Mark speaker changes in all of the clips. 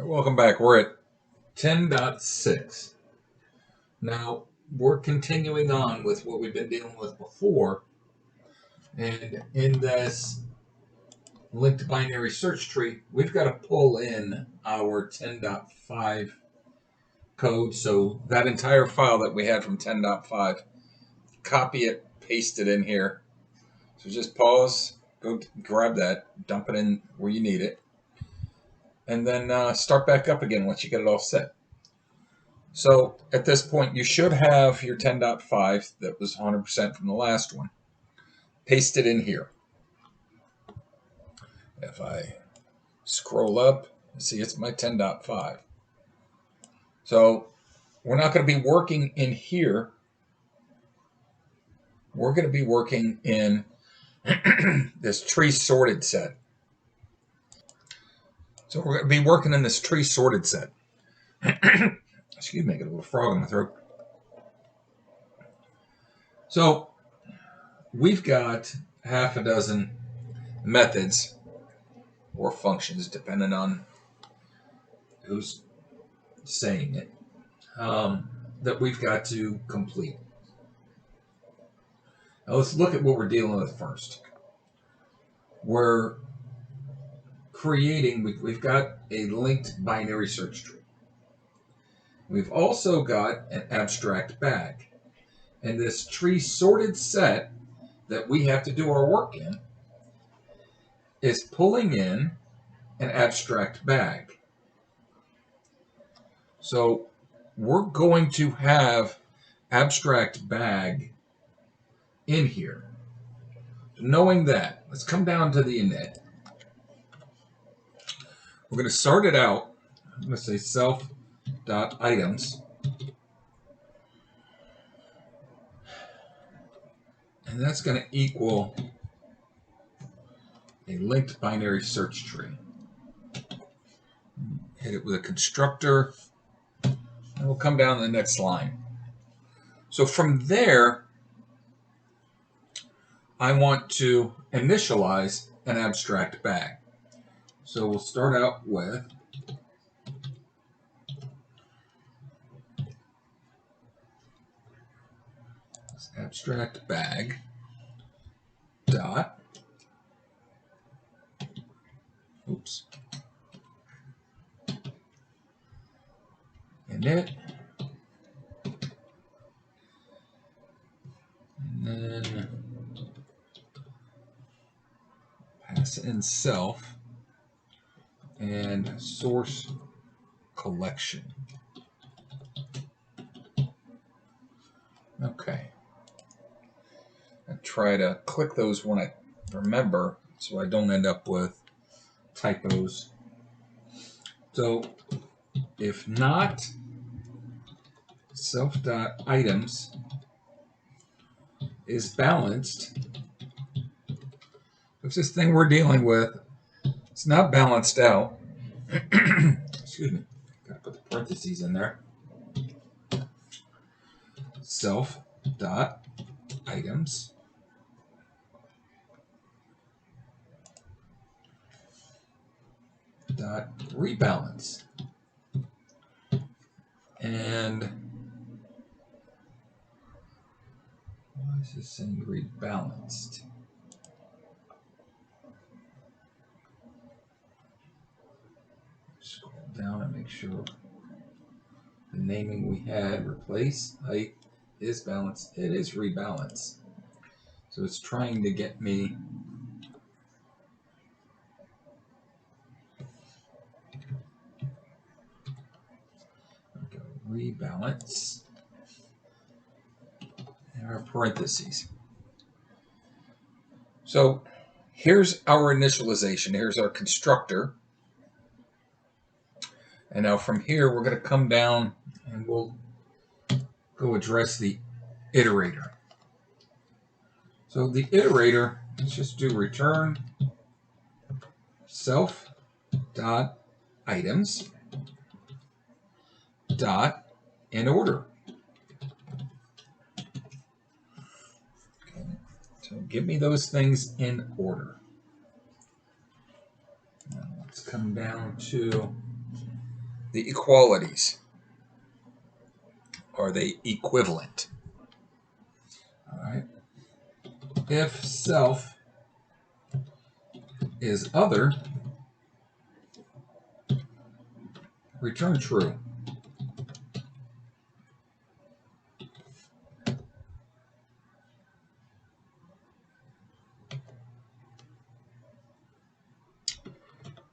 Speaker 1: Welcome back. We're at 10.6. Now, we're continuing on with what we've been dealing with before. And in this linked binary search tree, we've got to pull in our 10.5 code. So that entire file that we had from 10.5, copy it, paste it in here. So just pause, go grab that, dump it in where you need it, and then start back up again once you get it all set. So at this point, you should have your 10.5 that was 100% from the last one. Paste it in here. If I scroll up, see it's my 10.5. So we're not going to be working in here. We're going to be working in this tree sorted set. So we're going to be working in this tree sorted set. Excuse me, I got a little frog in my throat. So we've got half a dozen methods or functions, depending on who's saying it, that we've got to complete. Now let's look at what we're dealing with first. We're creating, we've got a linked binary search tree. We've also got an abstract bag. And this tree sorted set that we have to do our work in is pulling in an abstract bag. So we're going to have abstract bag in here. Knowing that, let's come down to the init. We're going to start it out. I'm going to say self.items. And that's going to equal a linked binary search tree. Hit it with a constructor. And we'll come down to the next line. So from there, I want to initialize an abstract bag. So we'll start out with this abstract bag dot, init, and then pass in self and source collection. Okay. I try to click those when I remember so I don't end up with typos. So if not self.items is balanced, if this thing we're dealing with, it's not balanced out. Excuse me. Gotta put the parentheses in there. Self.items dot rebalance. And why is this saying rebalanced? Scroll down and make sure the naming we had, replace height, is balanced. It is rebalanced. So it's trying to get me rebalance and our parentheses. So here's our initialization. Here's our constructor. And now from here, we're going to come down and we'll go address the iterator. So the iterator, let's just do return self.items dot in order. Okay. So give me those things in order. Now let's come down to the equalities. Are they equivalent? All right. If self is other, return true.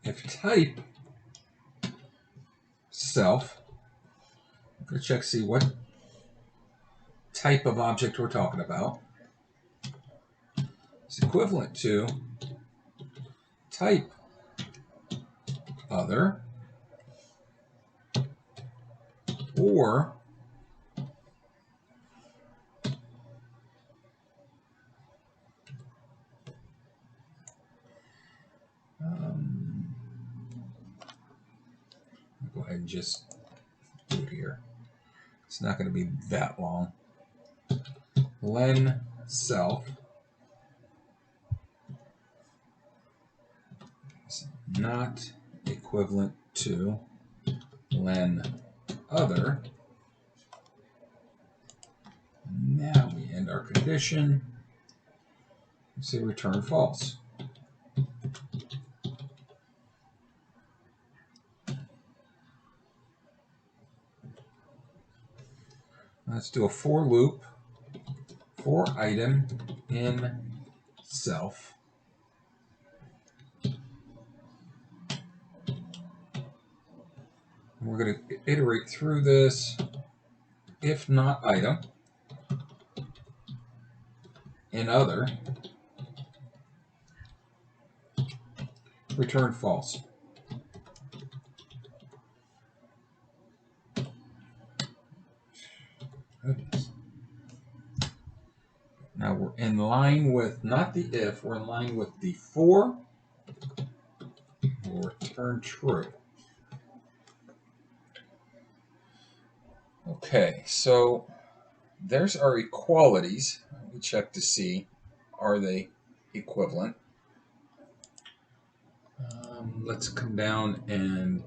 Speaker 1: If type self, I'm going to check see what type of object we're talking about. It's equivalent to type other or go ahead and just do it here. It's not going to be that long. Len self is not equivalent to len other. Now we end our condition. Say return false. Let's do a for loop for item in self. We're going to iterate through this. If not item in other, return false. Goodness. Now we're in line with not the if, we're in line with the for. We'll return true. Okay, so there's our equalities. We check to see, are they equivalent? Let's come down and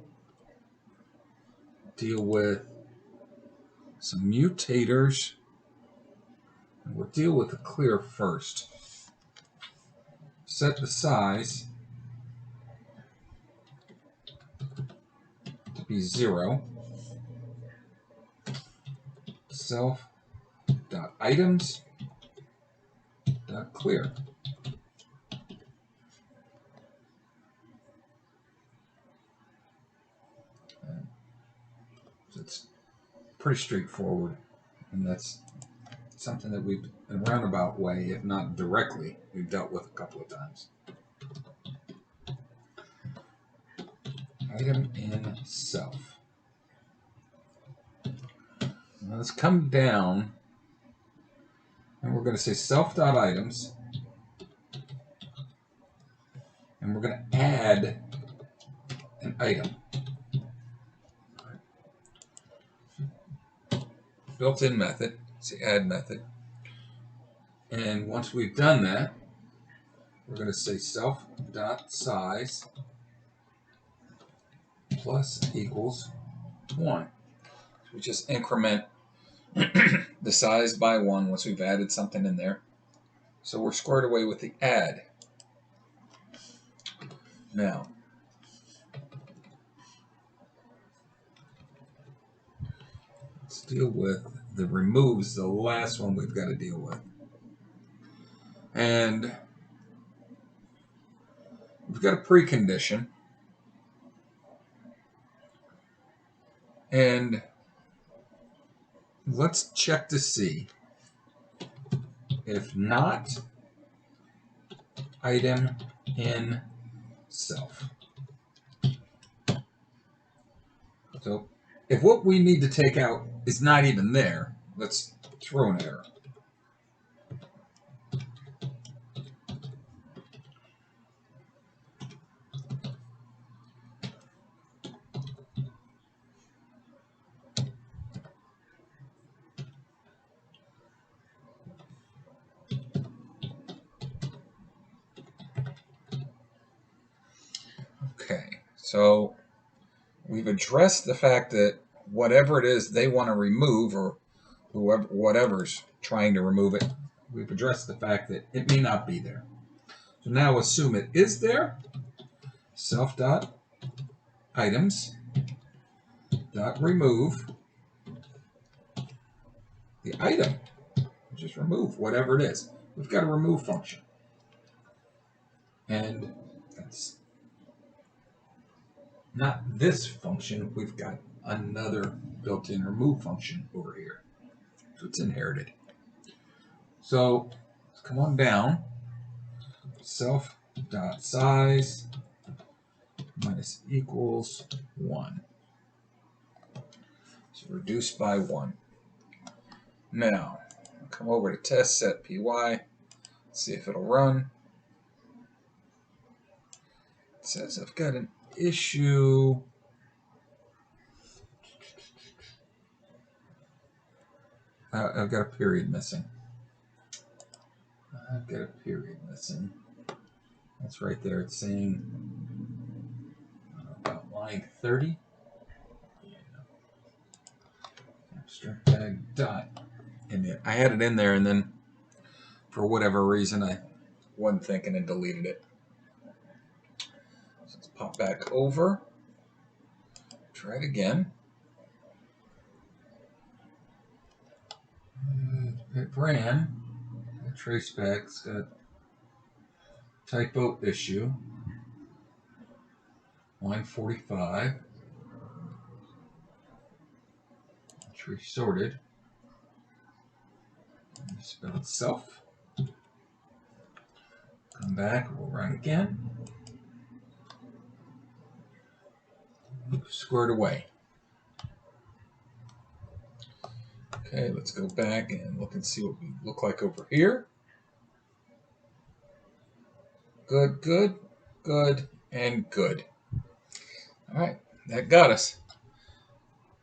Speaker 1: deal with some mutators. We'll deal with the clear first. Set the size to be 0. Self.items.clear. It's pretty straightforward, and that's something that we've, in a roundabout way, if not directly, we've dealt with a couple of times. Item in self. Now let's come down, and we're going to say self.items, and we're going to add an item. Built-in method, say add method. And once we've done that, we're going to say self.size plus equals 1. So we just increment the size by 1 once we've added something in there. So we're squared away with the add. Now, let's deal with the removes, the last one we've got to deal with. And we've got a precondition. And let's check to see if not item in self. So if what we need to take out is not even there, let's throw an error. Okay, so
Speaker 2: we've addressed the fact that whatever it is they want to remove, or whatever's trying to remove it,
Speaker 1: we've addressed the fact that it may not be there. So now assume it is there. Self dot items dot remove the item. Just remove whatever it is. We've got a remove function. And that's not this function. We've got another built-in remove function over here. So it's inherited. So let's come on down. Self dot size minus equals 1.
Speaker 2: So reduced by 1. Now, I'll come over to test set py, see if it'll run. It says I've got an issue.
Speaker 1: I've got a period missing. That's right there. It's saying about line 30. Abstract tag dot. And I had it in there, and then for whatever reason I
Speaker 2: wasn't thinking and deleted it. So let's pop back over. Try it again.
Speaker 1: It ran. Traceback's got typo issue. Line 45. It's resorted. Spell itself. Come back, we'll run again. Squared away.
Speaker 2: Okay, let's go back and look and see what we look like over here. Good, good, good, and good. All right, that got us.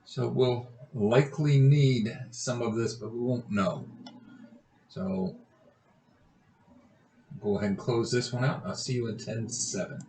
Speaker 1: So we'll likely need some of this, but we won't know. So go ahead and close this one out. I'll see you in 10-7.